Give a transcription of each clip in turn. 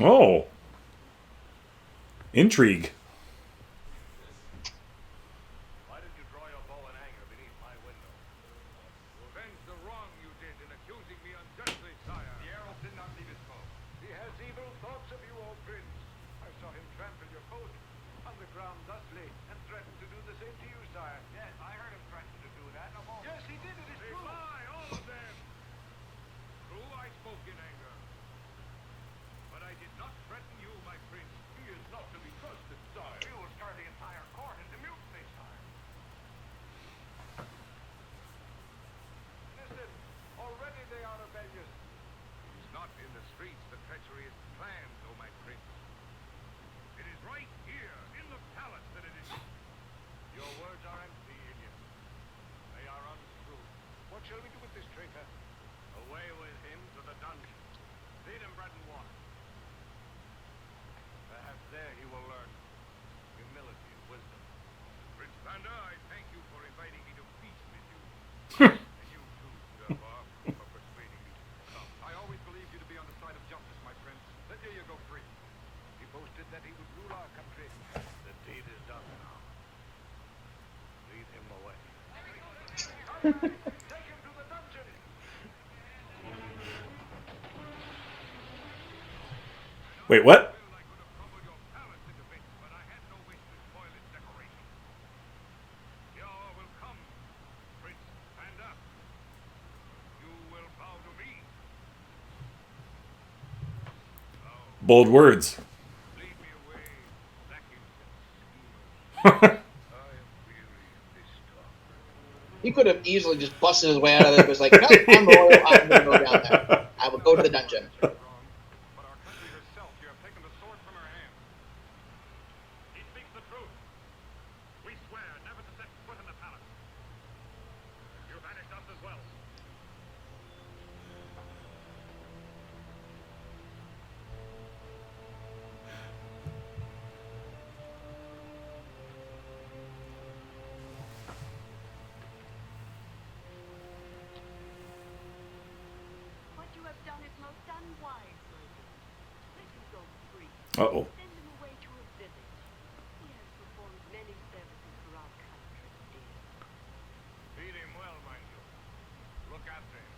Oh, intrigue. Why did you draw your bow and anger beneath my window? To avenge the wrong you did in accusing me unjustly, sire. The arrow did not leave his bow. He has evil thoughts of you, O prince. I saw him trample your coat on the ground thusly and threatened to do the same to you, sire. Yes, I heard him threaten to do that. Yes, he did. It is true. They lie, all of them. True, I spoke in anger. But I did not threaten you, my prince. He is not to be trusted, sire. You will stir the entire court into mutiny, sire. Listen, already they are rebellious. It is not in the streets the treachery is planned, O my prince. It is right here, in the palace, that it is. Your words are empty, Ilya. They are untrue. What shall we do with this traitor? Away with him to the dungeon. Feed him bread and water. Perhaps there he will learn humility and wisdom. Prince Panda, I thank you for inviting me to feast with you. And you too, Draco, for persuading me to come. I always believed you to be on the side of justice, my prince. Let you go free. He boasted that he would rule our country. The deed is done now. Lead him away. Take him to the dungeon. Wait, what? I could have crumbled your palace into bits, but I had no wish to spoil its decoration. The hour will come, Prince Panda. You will bow to me. Now, Bold words. lead me away, vacuums and schemers. I am weary of this talk. He could have easily just busted his way out of there. But was like, no, I'm loyal. I'm going to go down there. I will go to the dungeon. Wrong, but our country herself, you have taken the sword from her hand. He speaks the truth. We swear never to set foot in the palace. You banished us as well. What you have done is most unwise, my lord. Let him go free. Uh-oh. Send him away to a village. He has performed many services for our country, dear. Feed him well, mind you. Look after him.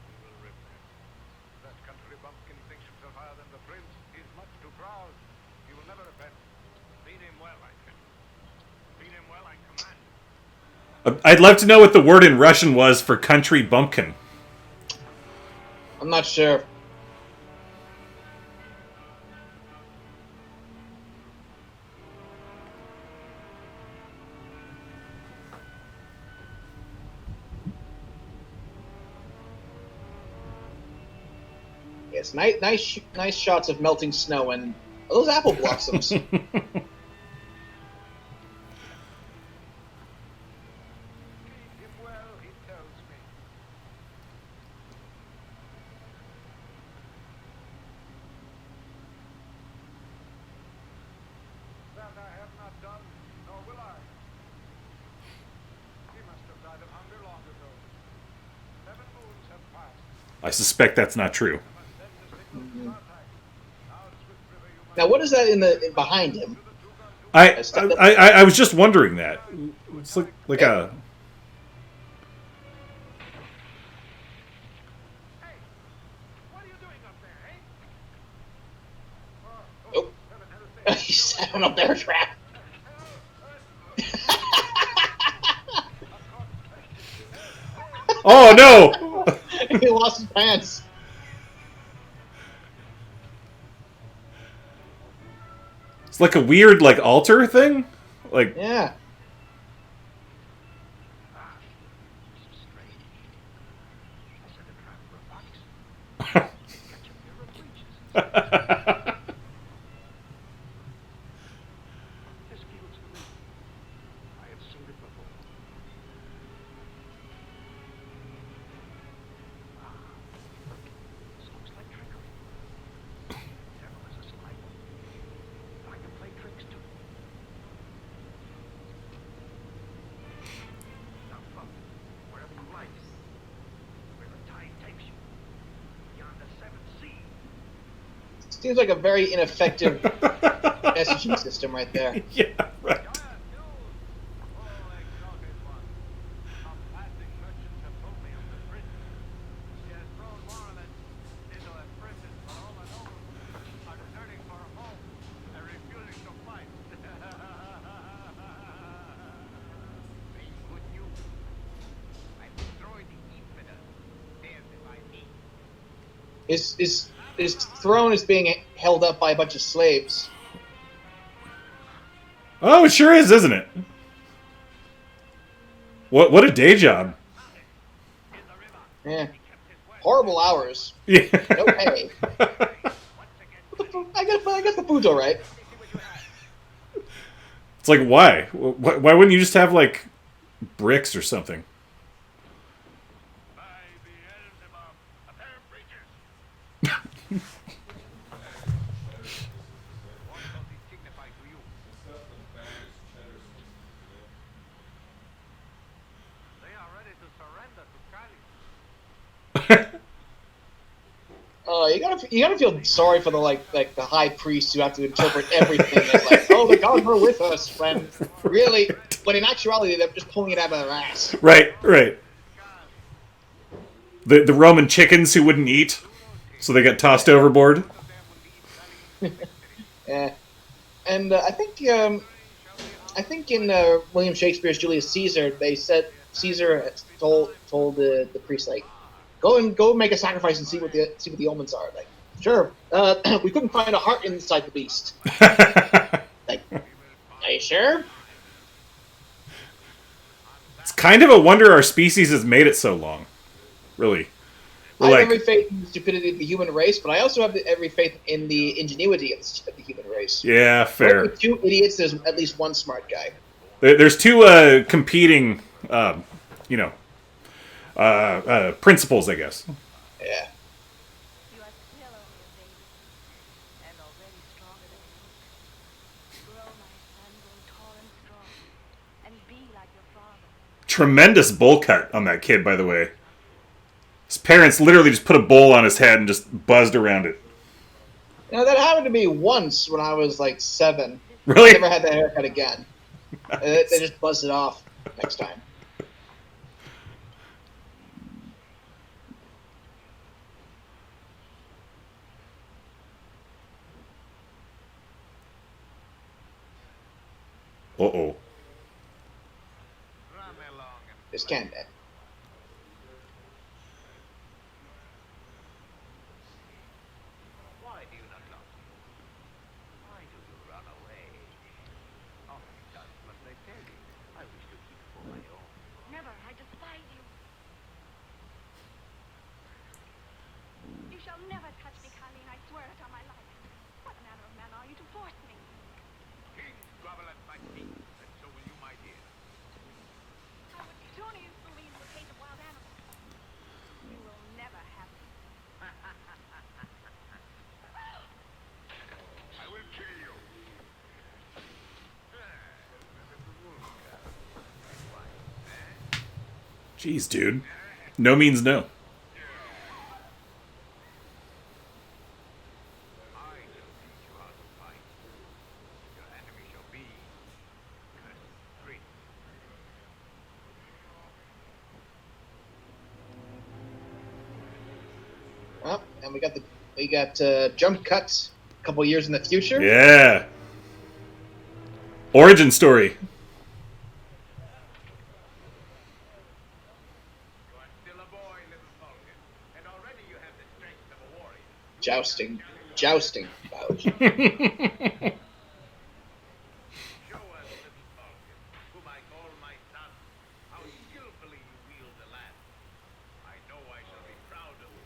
We will repent. That country bumpkin thinks himself higher than the prince. He is much too proud. He will never repent. Feed him well, I tell you. Feed him well, I command. I'd love to know what the word in Russian was for country bumpkin. I'm not sure. Yes, nice shots of melting snow and are those apple blossoms. Feed him well, he tells me. That I have not done, nor will I. He must have died of hunger long ago. 7 moons have passed. I suspect that's not true. I must send the signal to Sartaq. Now, Swift River, you must Now, what is that in behind him? to the two guns who I was just wondering that. It's like a... Hey, what are you doing up there, eh? Oh, Heaven help me. he set him up there a trap. Oh, no! He lost his pants. It's like a weird, like, altar thing? Like, Yeah. This feels familiar. I have seen it before. This looks like trickery. Devil is a sly one. I can play tricks too. Seems like a very ineffective messaging system right there. Yeah, right. Oh, exalted one. Some passing merchants have told me of the prince. He has thrown Muromets into a prison, but all the nobles are deserting for home and refusing to fight. Bring good news. I destroyed the infidel. Stand by me. His throne is being held up by a bunch of slaves. Oh, it sure is, isn't it? What a day job. In the river. Yeah. He kept his word. Horrible hours. Yeah. No pay. Once again, I guess the food's all right. It's like, why? Why wouldn't you just have, like, bricks or something? by Beelzebub, a pair of breeches. What does it signify to you? They are ready to surrender to Kali. You gotta feel sorry for the high priest who have to interpret everything as like, oh, the gods were with us, when really, when in actuality they're just pulling it out of their ass. Right, right. The Roman chickens who wouldn't eat, so they got tossed overboard. Yeah, and I think in William Shakespeare's Julius Caesar, they said Caesar told the priest like, go make a sacrifice and see what the omens are. Like, sure, we couldn't find a heart inside the beast. Like, are you sure? It's kind of a wonder our species has made it so long. Really. I We're have every like, faith in the stupidity of the human race, but I also have every faith in the ingenuity of the human race. yeah, fair. With two idiots, there's at least one smart guy. There's two competing, principles, I guess. Yeah. You are still only a baby, and already stronger than you look. Grow, my son, grow tall and strong, and be like your father. Tremendous bowl cut on that kid, by the way. His parents literally just put a bowl on his head and just buzzed around it. You know, that happened to me once when I was like 7. Really? I never had that haircut again. They just buzzed it off next time. Uh-oh. Run along and This can't end. why do you not love me? Why do you run away? Oh, that must I tell you. I wish to keep for my own. Never, I despise you. You shall never touch me, Colleen, I swear it on my life. What manner of man are you to force me? Kings grovel at my feet, and so will you, my dear. I would sooner you threw me into a cage of wild animals. You will never have me. I will kill you. Jeez, dude. No means no. I shall teach you how to fight. Your enemy shall be Prince. Well, and we got jump cuts a couple years in the future. Yeah. Origin story. You are still a boy, little Falcon, and already you have the strength of a warrior. Jousting, Bowser. Show us, little Falcon, whom I call my son, how skillfully you wield the lance. I know I shall be proud of you.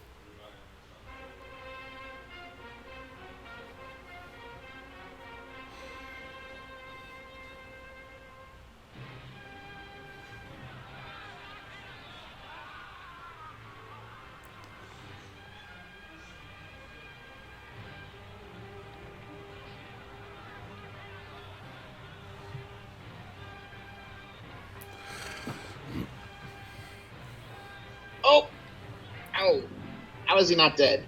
Oh! Ow! How is he not dead?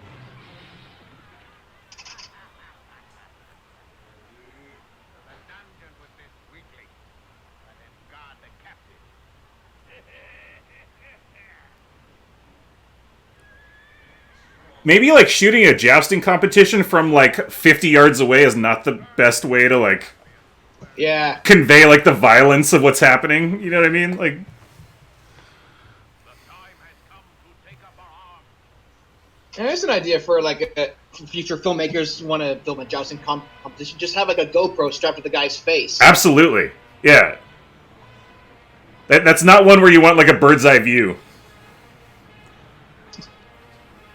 maybe like shooting a jousting competition from like 50 yards away is not the best way to like Yeah. convey like the violence of what's happening. You know what I mean? Like, The time has come to take up arms. And there's an idea for like future filmmakers who want to film a jousting competition. Just have like a GoPro strapped to the guy's face. absolutely, yeah. That's not one where you want like a bird's eye view.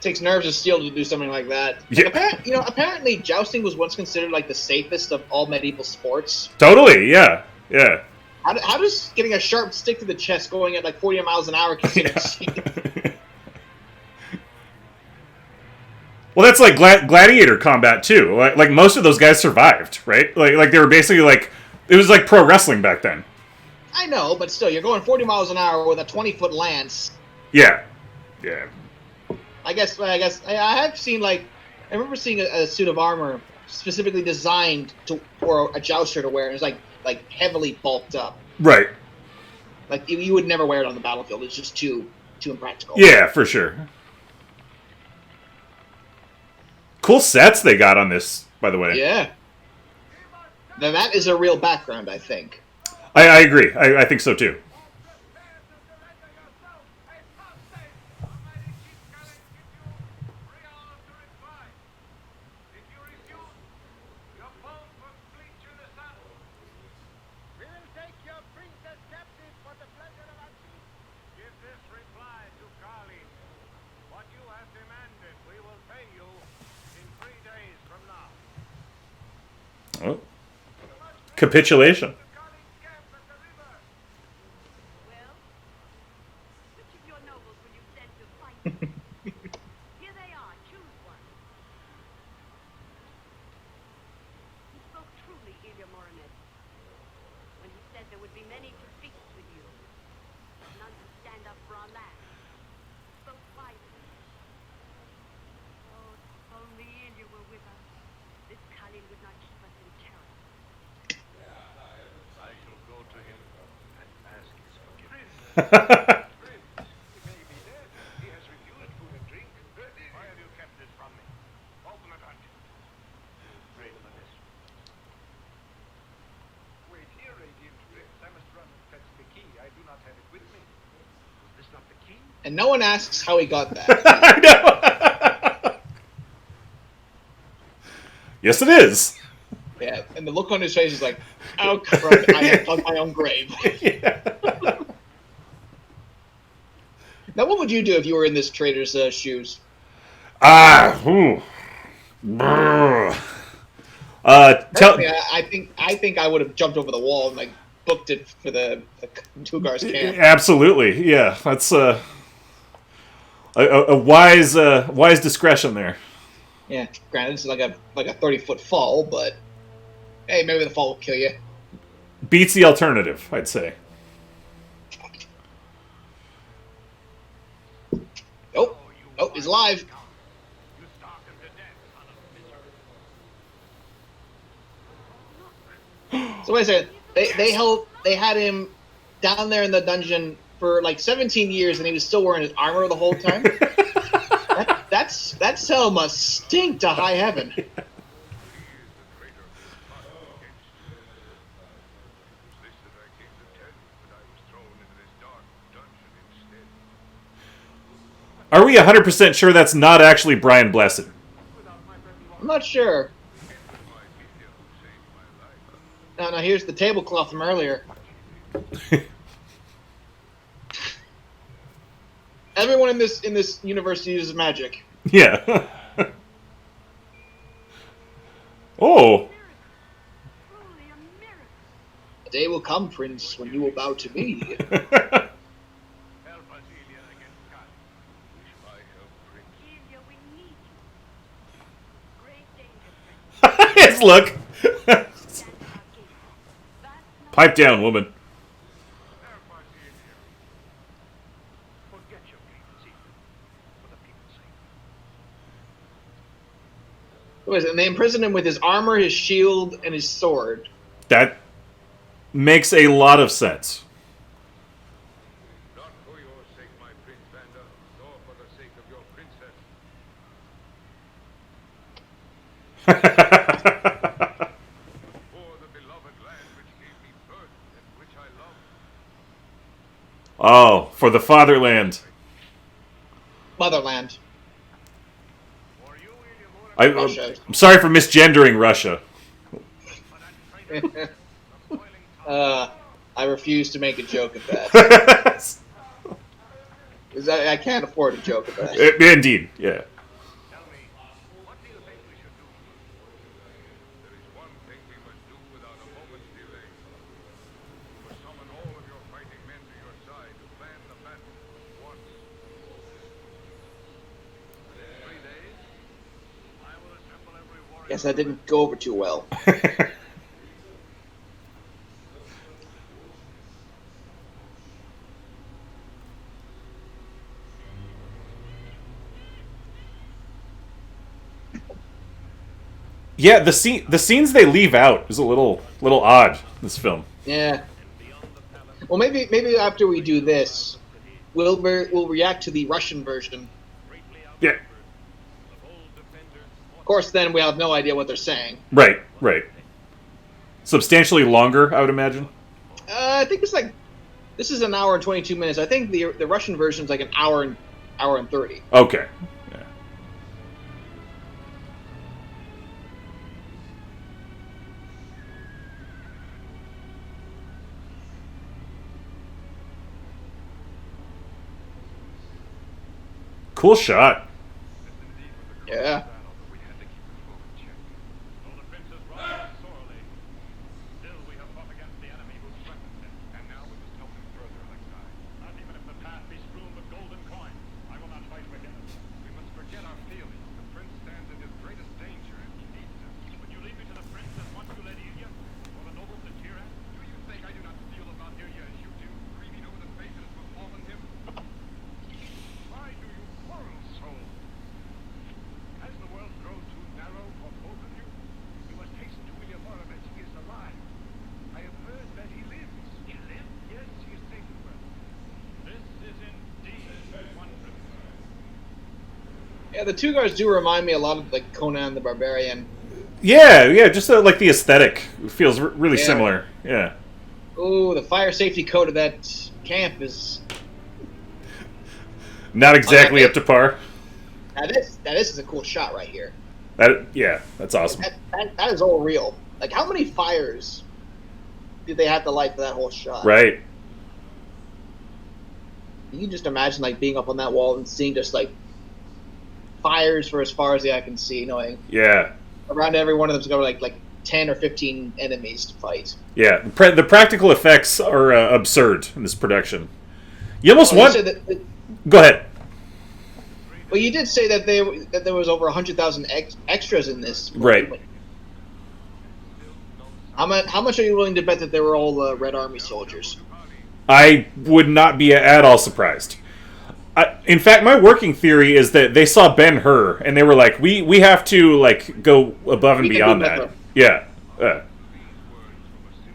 Takes nerves of steel to do something like that. Yeah. Like, apparently jousting was once considered like the safest of all medieval sports. Totally, yeah, yeah. How does getting a sharp stick to the chest going at like 40 miles an hour considered safe? Well, that's like gladiator combat too. Like most of those guys survived, right? Like they were basically like it was like pro wrestling back then. I know, but still, you're going 40 miles an hour with a 20-foot lance. Yeah, yeah. I guess I have seen I remember seeing a suit of armor specifically designed for a jouster to wear, and it's like heavily bulked up. Right. Like you would never wear it on the battlefield. It's just too impractical. Yeah, for sure. Cool sets they got on this, by the way. Yeah. Now that is a real background, I think. I agree. I think so too. Oh. Capitulation. Well, which of your nobles will you send to fight me? Here they are. Choose one. He spoke truly, Ilya Muromets, when he said there would be many to feast with you, but none to stand up for our land. He spoke wisely. Oh, if only Ilya were with us. This Khalil would not keep us in terror. I shall go to him and ask his forgiveness. He may be dead. He has refused food and drink. Why have you kept this from me? Open the dungeon. Bring the this. Wait here, Radiant Prince. I must run and fetch the key. I do not have it with me. Is this not the key? And no one asks how he got that. I know. Yes, it is. Yeah, and the look on his face is like, oh crap, I have dug my own grave. Yeah. Now, what would you do if you were in this trader's shoes? Ooh. Brr. Tell. Personally, I think I would have jumped over the wall and like booked it for the Tugar's camp. Absolutely, yeah. That's a wise discretion there. Yeah, granted, it's like a 30-foot fall, but hey, maybe the fall will kill you. Beats the alternative, I'd say. Oh, he's alive. You starve him to death, son of misery. So wait a second. They had him down there in the dungeon for like 17 years, and he was still wearing his armor the whole time. That cell must stink to high heaven. He is the traitor who plotted against you. It was this that I came to tell you, but I was thrown into this dark dungeon instead. Are we 100% sure that's not actually Brian Blessed? I'm not sure. It might be him who saved my life. Now here's the tablecloth from earlier. Everyone in this universe uses magic. Yeah. Oh. Truly a miracle. A day will come, Prince, when you will bow to me. Help us, Ilya, against Kali. Wish my help, Prince. Ilya, we need you. Great danger, Prince. Yes, look. Stand at our gate. Vast Pipe down, woman. Help us, Ilya. Forget your grievance, Ilya. For the people's sake. What is it? And they imprisoned him with his armor, his shield, and his sword. That makes a lot of sense. Not for your sake, my Prince Vanda, nor for the sake of your princess. For the beloved land which gave me birth and which I love. Oh, for the fatherland. Motherland. For you, Ilya Muromets, Russia. I'm sorry for misgendering Russia. for that traitor, the boiling tar. I refuse to make a joke of that. 'Cause I can't afford a joke of that. Indeed, yeah. Tell me, what do you think we should do? There is one thing we must do without a moment's delay. You must summon all of your fighting men to your side to plan the battle once. And in 3 days, I will assemble every warrior. Guess that didn't go over too well. Yeah, the scenes they leave out is a little odd. This film. Yeah. Well, maybe after we do this, we'll react to the Russian version. Yeah, Of course, then we have no idea what they're saying. right. Substantially longer, I would imagine. I think it's like this is an hour and 22 minutes. I think the Russian version is like an hour and 30. Okay. Yeah. Cool shot. Yeah. We had to keep the foe in check. Though the princes wronged us sorely, still we have fought against the enemy who threatened him. And now we must help him further, Alexei. Not even if the path be strewn with golden coins, I will not fight with him. We must forget our feelings. The prince stands in his greatest danger and he needs us. Would you lead me to the prince as once you led Ilya? Or the nobles at Tiran? Do you think I do not feel about Ilya as you do, grieving over the fate that has befallen him? Why do you quarrel so? Has the world grown too narrow for both of you? You must hasten to Ilya Muromets. He is alive. I have heard that he lives. He lives? Yes, he is taken well. This is indeed wonderful. Yeah, the two guys do remind me a lot of like Conan the Barbarian. Yeah. Just like the aesthetic feels really Yeah. similar. Yeah. Ooh, the fire safety code of that camp is Not exactly up to par. now this is a cool shot right here. That's awesome. That is all real. Like, how many fires did they have to light for that whole shot? Right. You can just imagine like being up on that wall and seeing just like fires for as far as the eye can see, knowing Yeah. around every one of them's got like 10 or 15 enemies to fight. Yeah. The practical effects are absurd in this production. You almost Well, want. you said that, Go ahead. well, you did say that there was over 100,000 extras in this movie. Right. How much are you willing to bet that they were all Red Army soldiers? I would not be at all surprised. In fact, my working theory is that they saw Ben-Hur and they were like, "We have to like go above and We can beyond do that." better. Yeah. Well,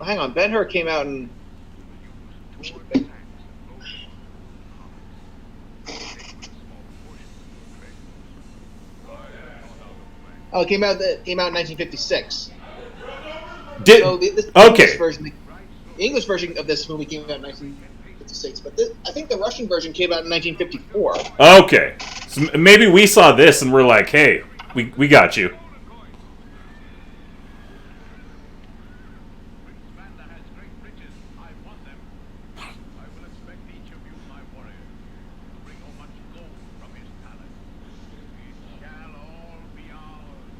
hang on, Ben-Hur came out in. Oh, it came out in 1956. Did So the okay. English version of this movie came out in 1956, but I think the Russian version came out in 1954. Okay. So maybe we saw this and we're like, "Hey, we got you." Prince Vanda has great riches. I want them. I will expect each of you, my warrior, to bring home much gold from his palace. It shall all be ours.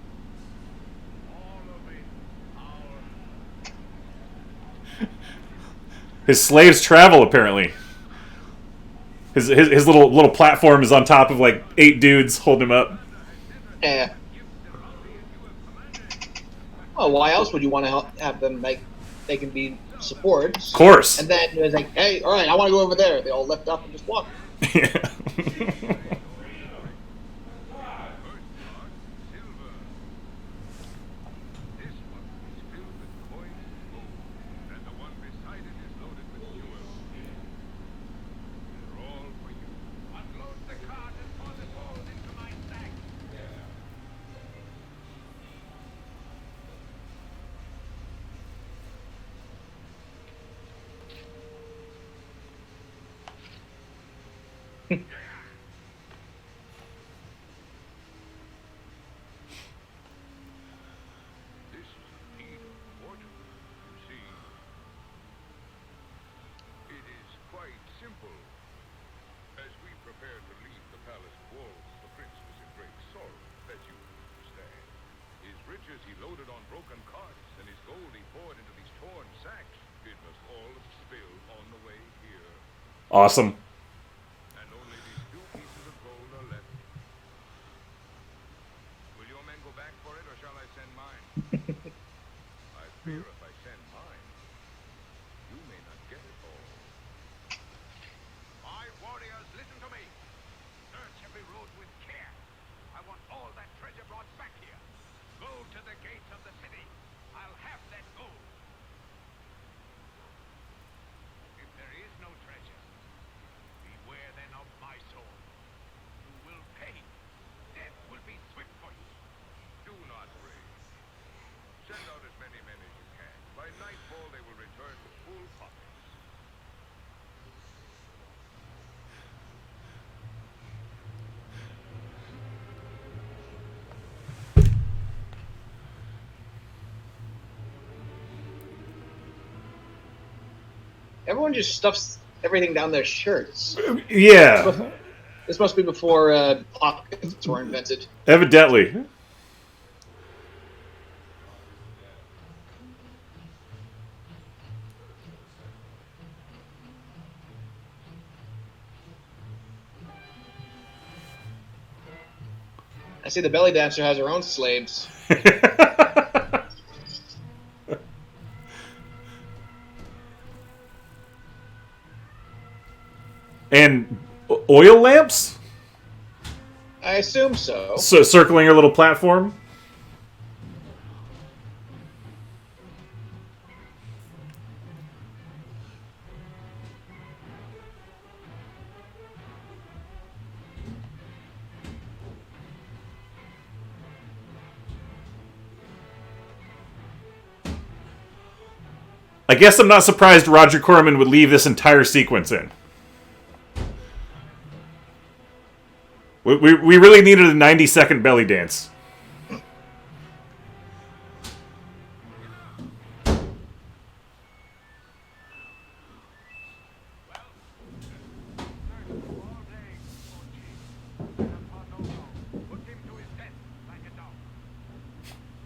All of it ours. His slaves travel apparently. His little platform is on top of like 8 dudes holding him up. Yeah. Well, why else would you want to have them like they can be supports? Of course. And then it was like, hey, all right, I want to go over there. They all left up and just walked. Yeah. This one is filled with coins and gold, and the one beside it is loaded with jewels. They're all for you. Unload the cart and pour the gold into my sack. This is indeed unfortunate. You see, it is quite simple. As we prepare to leave the palace walls, the prince was in great sorrow, as you understand. His riches he loaded on broken carts, and his gold he poured into these torn sacks. It must all spill on the way here, Awesome. and only these few pieces of gold are left. Will your men go back for it, or shall I send mine? I fear if I send mine, you may not get it all. My warriors, listen to me. Search every road with care. I want all that treasure brought back here. Go to the gates of the city. I'll have that gold. If there is no treasure, beware then of my sword. You will pay. Death will be swift for you. Do not rage. Send out as many men as you can. By nightfall they will return with full pockets. Everyone just stuffs everything down their shirts. Yeah, This must be before pockets were invented. evidently. I see the belly dancer has her own slaves. And oil lamps? I assume so. So circling her little platform? I guess I'm not surprised Roger Corman would leave this entire sequence in. We really needed a 90-second belly dance. Put him to his death like a dog.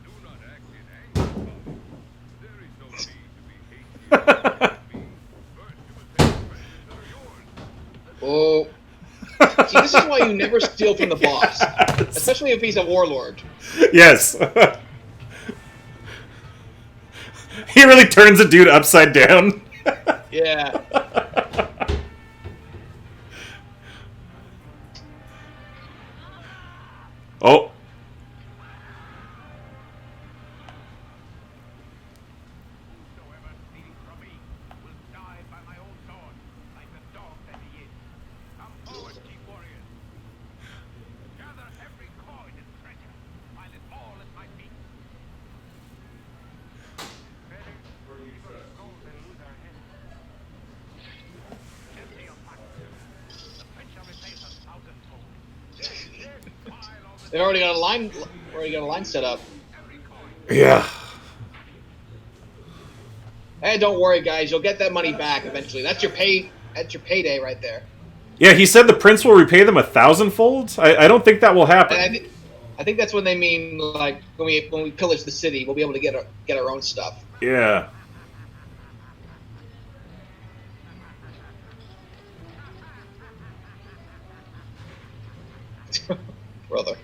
Do not act in anger, Father. There is no need to be hasty against me. First you must take the treasures that are yours. Oh. See, this is why you never steal from the boss. Especially if he's a warlord. Yes. He really turns a dude upside down. Yeah. Oh. Whosoever steals from me will die by my own sword, like the dog that he is. Come forward, chief warriors. Gather every coin and treasure, while it all at my feet. Better give us gold than lose our heads. Empty your pockets. The prince shall repay us 1,000-fold. Yes, pile all the They've already got a line set up. every coin. Yeah. Hey, don't worry, guys. You'll get that money back eventually. That's your payday right there. Yeah, he said the prince will repay them 1,000-fold? I don't think that will happen. And I think that's when they mean like when we pillage the city, we'll be able to get our own stuff. Yeah. Brother.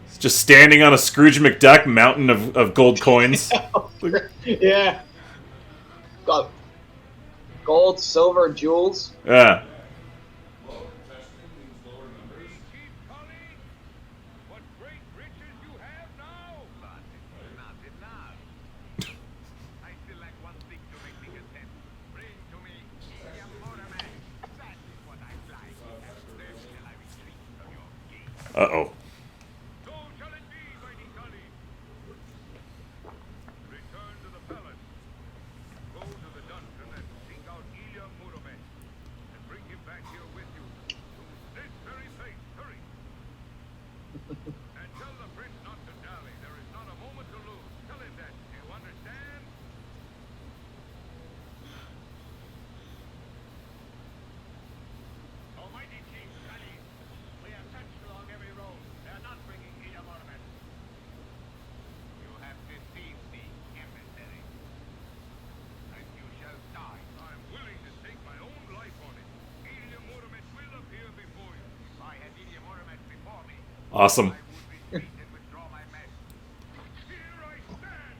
It's just standing on a Scrooge McDuck mountain of gold coins. Yeah. Got gold, silver, jewels. Yeah. Chief Cully, what great riches you have now! But it's not enough. I still lack one thing to make me content. Bring to me Ilya Muromets. That is what I like. And then shall I retreat from your gate. Uh-oh. So shall it be, mighty Cully. Return to the palace. Go to the dungeon and seek out Ilya Muromets. Awesome. and withdraw my men. Here I stand!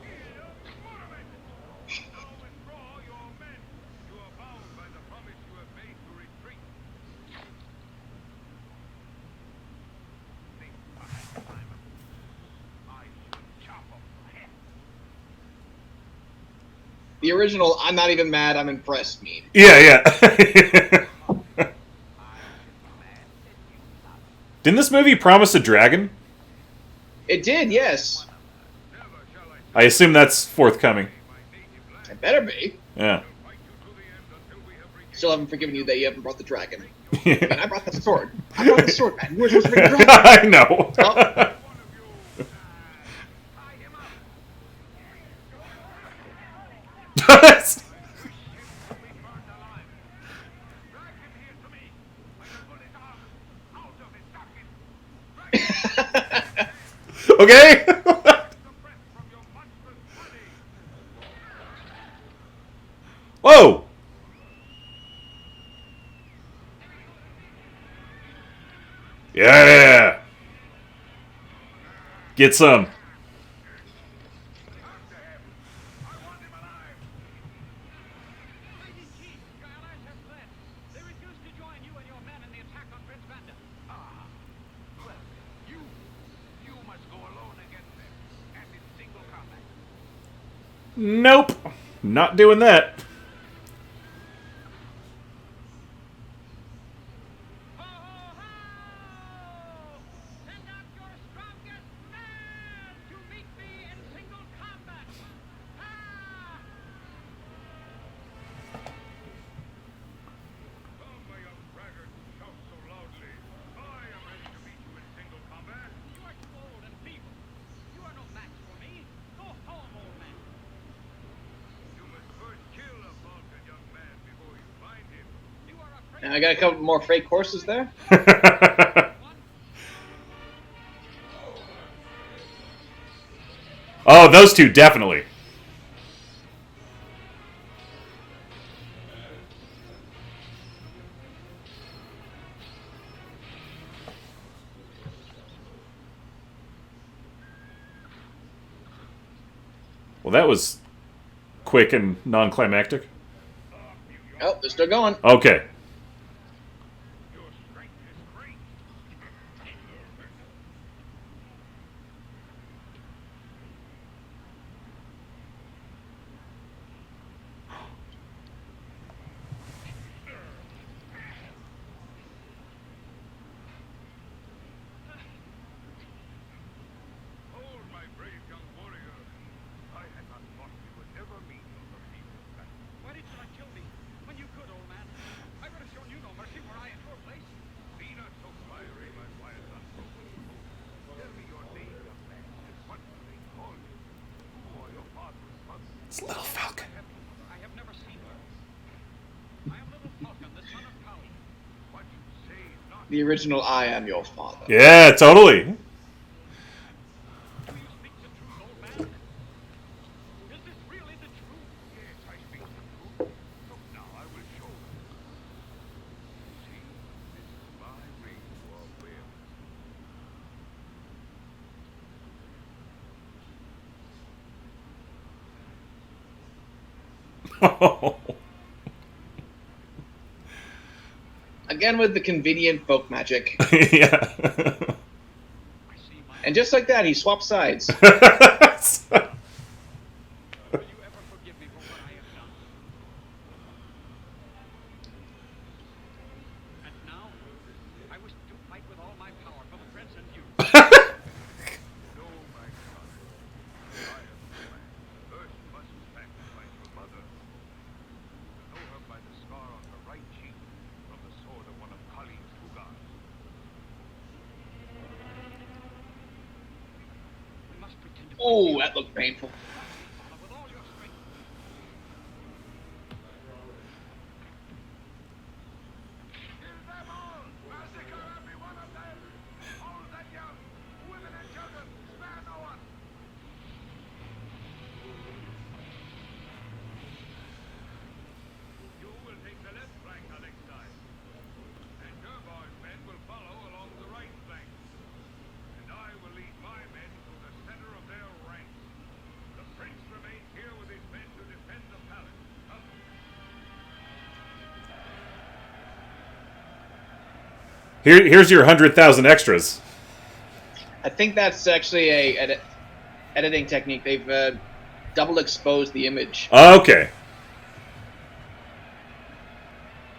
Ilya Muromets! Now withdraw your men. You are bound by the promise you have made to retreat. Think fast, Simon. I should chop off my head. The original "I'm not even mad, I'm impressed" meme. Yeah. I am the man that you love. Didn't this movie promise a dragon? It did, yes. Never shall I I assume that's forthcoming. my native land. It better be. Yeah. Fight you to the end until we have regained. Still haven't forgiven you that you haven't brought the dragon. I I mean, I brought the sword. I brought the sword, man. You were supposed to bring the dragon. know. Oh, One of you. Tie him up. Wish him to be burned alive. Drag him here to me. I will pull his arm out of his socket. Okay. The breath from your monstrous body. Whoa. Yeah. Get some. After him. I want him alive. Mighty chief, your allies have fled. They refuse to join you and your men in the attack on Pendragon. Ah. Well, you must go alone against them, and in single combat. Nope. Not doing that. Ho, ho, ho! Send out your strongest man to meet me in single combat. Ha! Come, my young braggart, shout so loudly. I am ready to meet you in single combat. You are too old and feeble. You are no match for me. Go home, old man. You must first kill a falcon young man before you find him. You are afraid. and I got a couple more fake horses there. Oh, those two definitely. Well, that was quick and non-climactic. Oh, they're still going. Okay. Your strength is great. Hold, my brave young warrior. I had not thought we would ever meet on the field of battle. Why did you not kill me when you could, old man? I would have shown you no mercy were I in your place. Be not so fiery, my quiet unspoken foe. Tell me your name, young man, and what do they call you? Who are your father and mother? It's Little Falcon. I have never seen her. I am little Falcon, the son of Kali. What you say is not The original "I am your father." Yeah, totally. Do you speak the truth, old man? Is this really the truth? Yes, I speak the truth. Look now, I will show you. See, this is my ring you are wearing. Again with the convenient folk magic. Yeah. I see my. And just like that, he swapped sides. Will you ever forgive me for what I have done? And now, I wish to fight with all my power for the prince and you. No, my son. I am the man. First must sacrifice your mother. You know her by the scar on her right cheek from the sword of one of Kali's two gods. We must pretend to Oh, that looked painful. with all your strength. Kill them all! Massacre every one of them! Old and young, women and children, spare no one! You will take the left flank, Alexei. And Durbar's men will follow along the right flank. Here's your 100,000 extras. I think that's actually a editing technique. They've double exposed the image. Okay.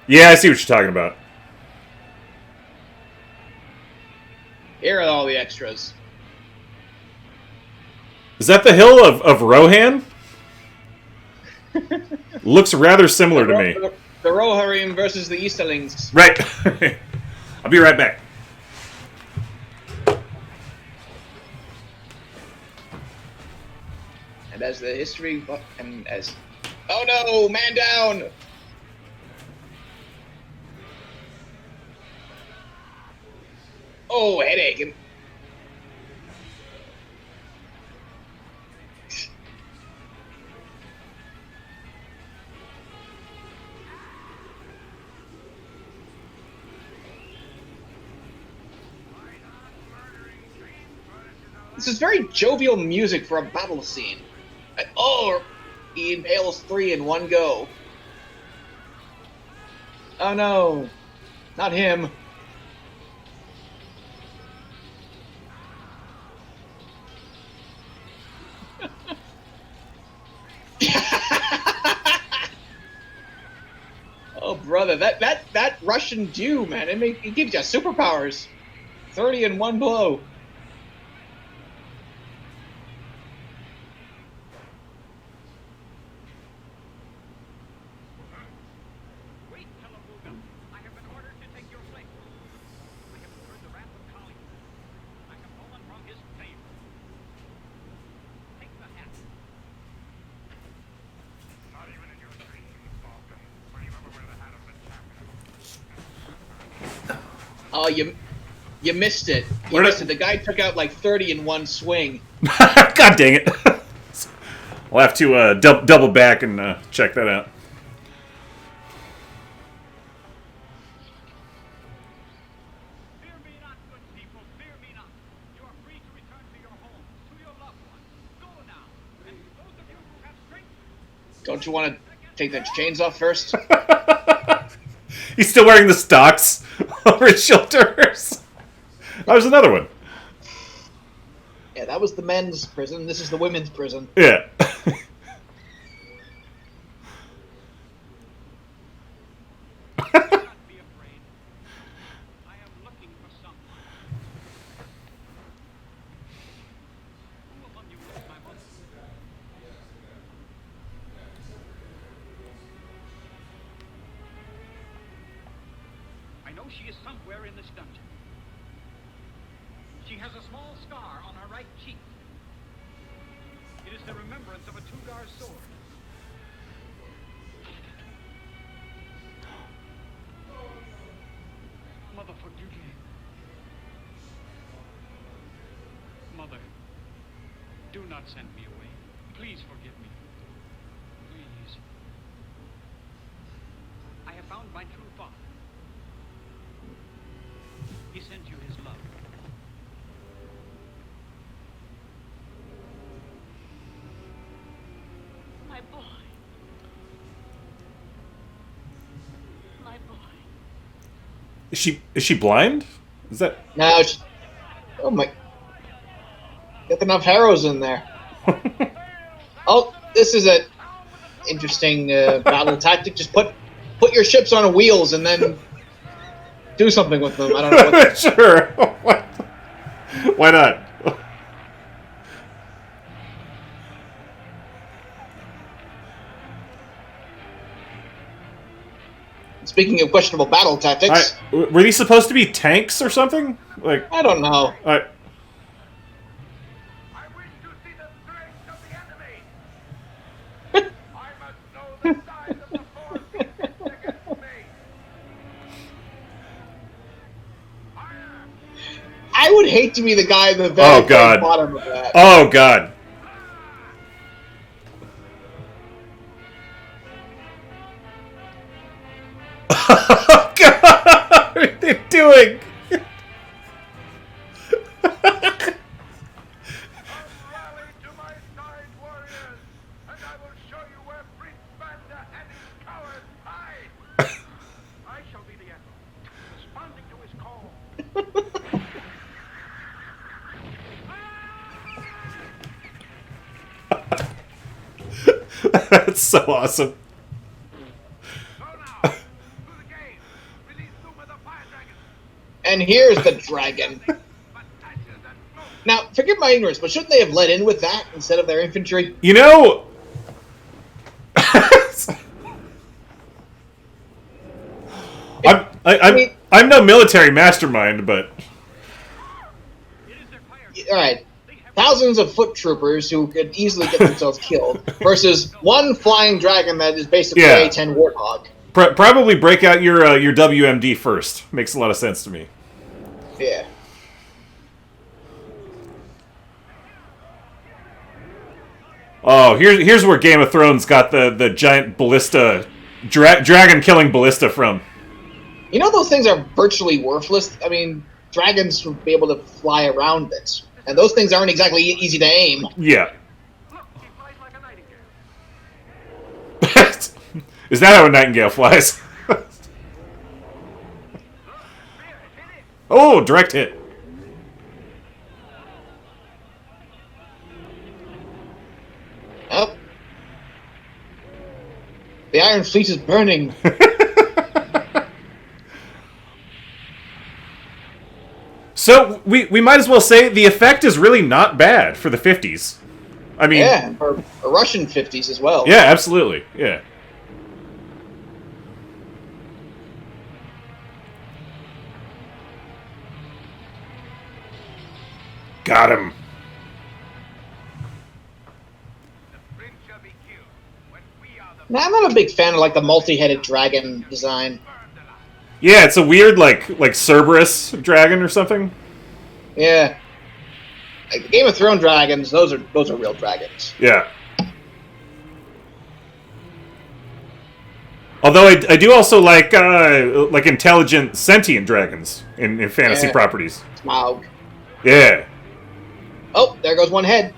Yeah, I see what you're talking about. Here are all the extras. Is that the hill of Rohan? Looks rather similar to me. The Rohirrim versus the Easterlings. Right. I'll be right back. And as the history and as oh no, man down. Oh, headache. This is very jovial music for a battle scene. Oh, he impales 3 in one go. Oh no, not him. Oh brother, that Russian Jew, man, it gives you superpowers. 30 in one blow. Wait, Telebuga. I have been ordered to take your place. I have incurred the wrath of Kali. I have fallen from his favor. Take the hat. Not even in your dreams, Falcon, will you ever wear the hat of the champion. Oh, you missed it. You Where did- missed it. The guy took out like 30 in one swing. God dang it. We'll have to double back and check that out. Fear me not, good people. Fear me not. You are free to return to your homes, to your loved ones. Go now. And those of you who have strength, Don't you want to take the chains off first? He's still wearing the stocks over his shoulders. That was another one. Yeah, that was the men's prison. This is the women's prison. Yeah. do not be afraid. I am looking for someone. Who among you is my mother? I know she is somewhere in this dungeon. She has a small scar on her right cheek. It is the remembrance of a Tugar sword. Mother, forgive me. Mother, do not send me away. Please forgive me. Please. I have found my true father. He sends you his love. My boy. My boy. Is she blind? Is that Now, oh my, got enough arrows in there. Oh, this is a interesting battle tactic. Just put your ships on wheels and then do something with them. I don't know. What sure. Why not? Speaking of questionable battle tactics, Were these supposed to be tanks or something? Like, I don't know. I wish to see the strength of the enemy. I must know the size of the force he sends against me. Fire! I would hate to be the guy in the very Oh, God. bottom of that. oh god. Oh god! What are they doing? Rally to my side, warriors, and I will show you where Prince Vanda and his cowards hide. I shall be the echo, responding to his call. That's so awesome. So now, to the game. Release Zuma the fire dragon. And here's the dragon. But ashes and smoke. Now, forgive my ignorance, but shouldn't they have let in with that instead of their infantry? You know, I'm no military mastermind, but It is their fire. All right, thousands of foot troopers who could easily get themselves killed versus one flying dragon that is basically Yeah. a 10 warthog. probably break out your WMD first. Makes a lot of sense to me. Yeah. Oh, here's where Game of Thrones got the giant ballista, dragon killing ballista from. You know those things are virtually worthless? I mean, dragons would be able to fly around it. And those things aren't exactly easy to aim. Yeah. Look, he flies like a nightingale. Is that how a nightingale flies? Oh, direct hit. Oh. The Iron Fleet is burning. So we might as well say the effect is really not bad for the 50s. I mean, Yeah, or Russian 50s as well. yeah, absolutely, yeah. Got him. The prince shall be killed when we are the Now, I'm not a big fan of like the multi-headed dragon design. burned alive. Yeah, it's a weird like Cerberus dragon or something. Yeah. Like, Game of Thrones dragons, those are real dragons. Yeah. Although I do also like intelligent sentient dragons in fantasy Yeah. properties. Smaug. Yeah. Oh, there goes one head.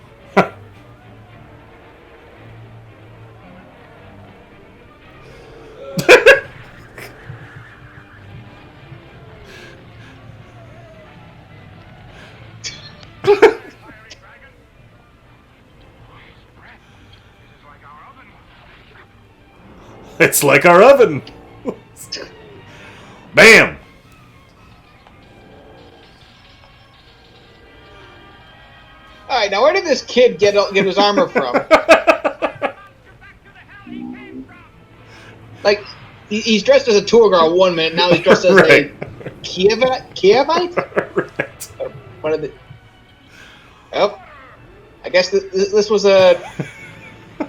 Fiery dragon. His breath is like our oven. It's like our oven. Bam. All right, now where did this kid get his armor from? Like, he's dressed as a tour girl one minute, now he's dressed as Right. a Kievite? Right. What are the? Oh, I guess this was a.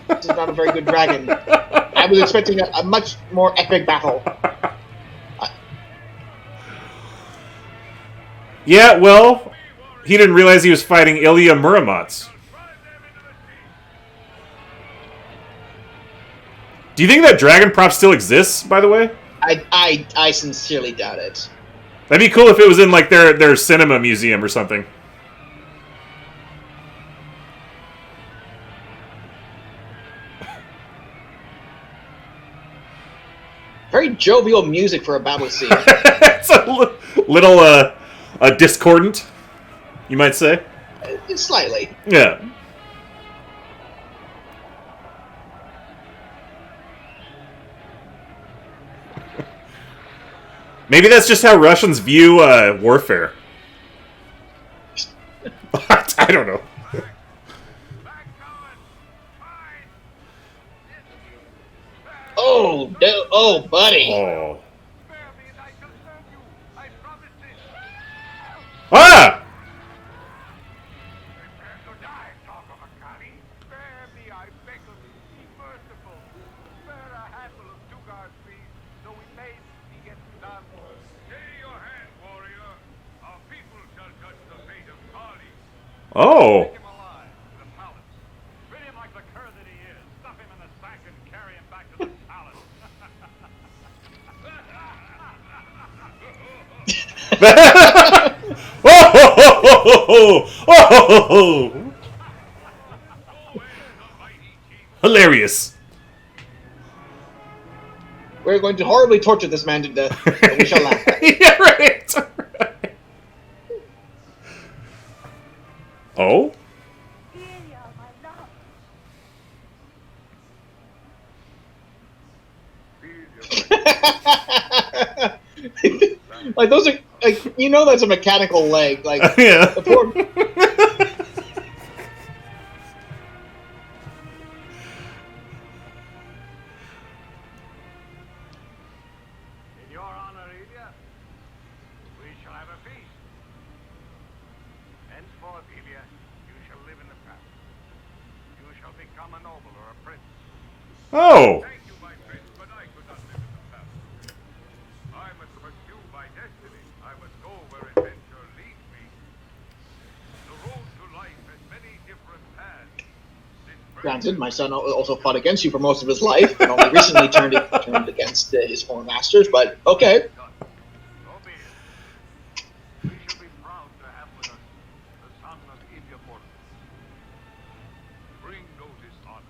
This is not a very good dragon. I was expecting a much more epic battle. Yeah, well, he didn't realize he was fighting Ilya Muromets. Do you think that dragon prop still exists, by the way? I sincerely doubt it. That'd be cool if it was in like their cinema museum or something. Very jovial music for a battle scene. It's a little discordant, you might say. Slightly. Yeah. Maybe that's just how Russians view warfare. I don't know. Back on. Fine. Oh, no, oh, buddy. Oh. Spare me and I shall serve you. I promise it. Ah! Prepare to die, dog of a Kali. Spare me, I beg of you. Be merciful. Spare a handful of Dugar trees, so we may be get done. Stay your hand, warrior. Our people shall judge the fate of Kali. Oh. Take him alive to the palace. Treat him like the cur that he is. Stuff him in the sack and carry him back to the palace. Oh! Hilarious. We're going to horribly torture this man to death, but we shall laugh at it. Yeah, right. Oh? Ilya, my love. Like those are like that's a mechanical leg. Like Yeah. the poor. In your honor, Ilya, we shall have a feast. Henceforth, Ilya, you shall live in the palace. You shall become a noble or a prince. Oh. Thank you, my prince, but I could not live in the palace. I must pursue my destiny. I must go where adventure leads me. The road to life has many different paths. Granted, my son also fought against you for most of his life, and only recently turned against his former masters. But okay. So be it. We shall be proud to have with us the son of Ilya Muromets. Bring notice honor.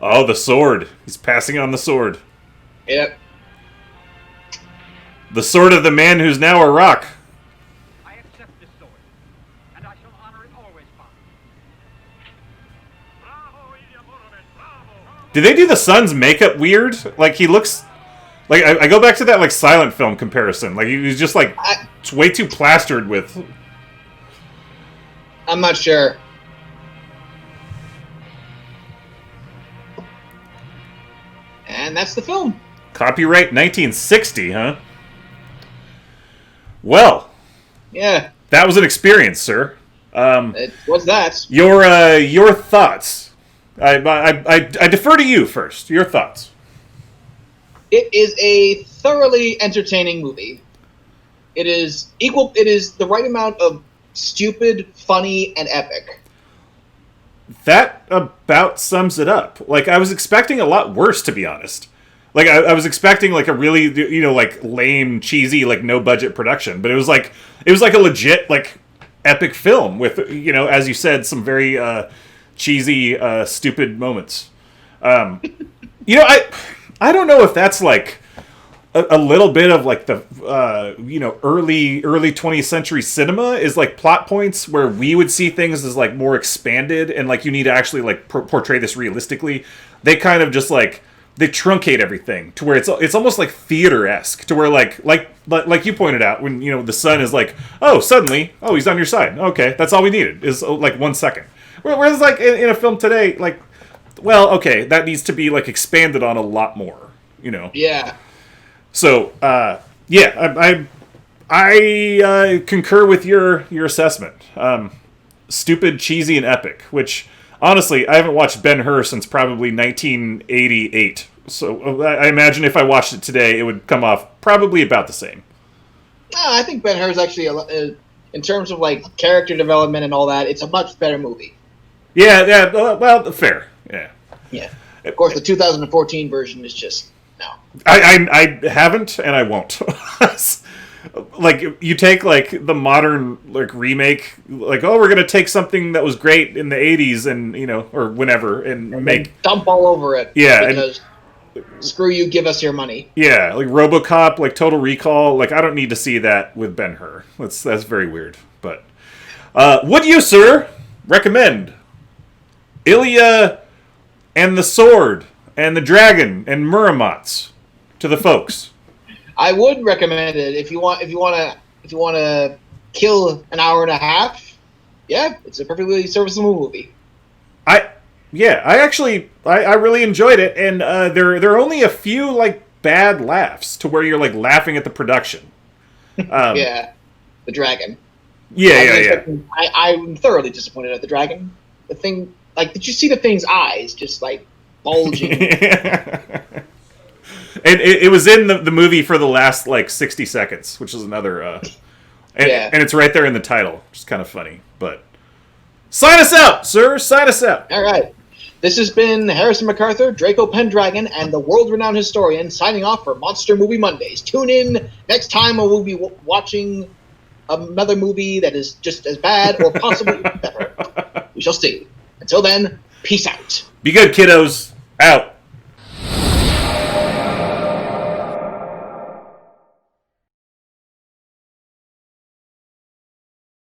Oh, the sword. He's passing on the sword. Yep. The sword of the man who's now a rock. I accept this sword, and I shall honor it always, Father. Bravo, Ilya Muromets, bravo! Did they do the son's makeup weird? Like, he looks... Like, I go back to that, like, silent film comparison. Like, he was just, like, way too plastered with... I'm not sure. And that's the film. Copyright 1960, huh? Well, Yeah. that was an experience, sir. What's that? Your thoughts. I defer to you first. Your thoughts. It is a thoroughly entertaining movie. It is the right amount of stupid, funny, and epic. That about sums it up. Like, I was expecting a lot worse, to be honest. Like, I was expecting, like, a really, like, lame, cheesy, like, no-budget production. But it was like a legit, like, epic film with, as you said, some very cheesy, stupid moments. I don't know if that's, like, a little bit of, like, the, early 20th century cinema is, like, plot points where we would see things as, like, more expanded and, like, you need to actually, like, portray this realistically. They kind of just, like, they truncate everything to where it's almost like theater-esque, to where, like you pointed out, when, the son is like, suddenly, he's on your side. Okay, that's all we needed, is, like, 1 second. Whereas, like, in a film today, like, well, okay, that needs to be, like, expanded on a lot more, Yeah. So, I concur with your assessment. Stupid, cheesy, and epic. Which, honestly, I haven't watched Ben-Hur since probably 1988. So I imagine if I watched it today, it would come off probably about the same. I think Ben-Hur is actually, in terms of like character development and all that, it's a much better movie. Yeah. Well, fair. Yeah. Yeah. Of course, the 2014 version is just no. I haven't, and I won't. Like, you take, like, the modern, like, remake, like, we're gonna take something that was great in the 80s and, or whenever, and make... Dump all over it. Yeah, Because screw you, give us your money. Yeah, like RoboCop, like Total Recall, like, I don't need to see that with Ben-Hur. That's very weird, but... would you, sir, recommend Ilya and the Sword and the Dragon and Muromets to the folks? I would recommend it if you want to kill an hour and a half. Yeah, it's a perfectly serviceable movie. I really enjoyed it, and there are only a few, like, bad laughs to where you're, like, laughing at the production. Yeah, the dragon. Yeah. I'm thoroughly disappointed at the dragon. The thing, like, did you see the thing's eyes just like bulging? And it was in the movie for the last, like, 60 seconds, which is another... and it's right there in the title, which is kind of funny. But sign us out, sir! Sign us out! All right. This has been Harrison MacArthur, Draco Pendragon, and the world-renowned historian signing off for Monster Movie Mondays. Tune in next time when we'll be watching another movie that is just as bad or possibly better. We shall see. Until then, peace out. Be good, kiddos. Out.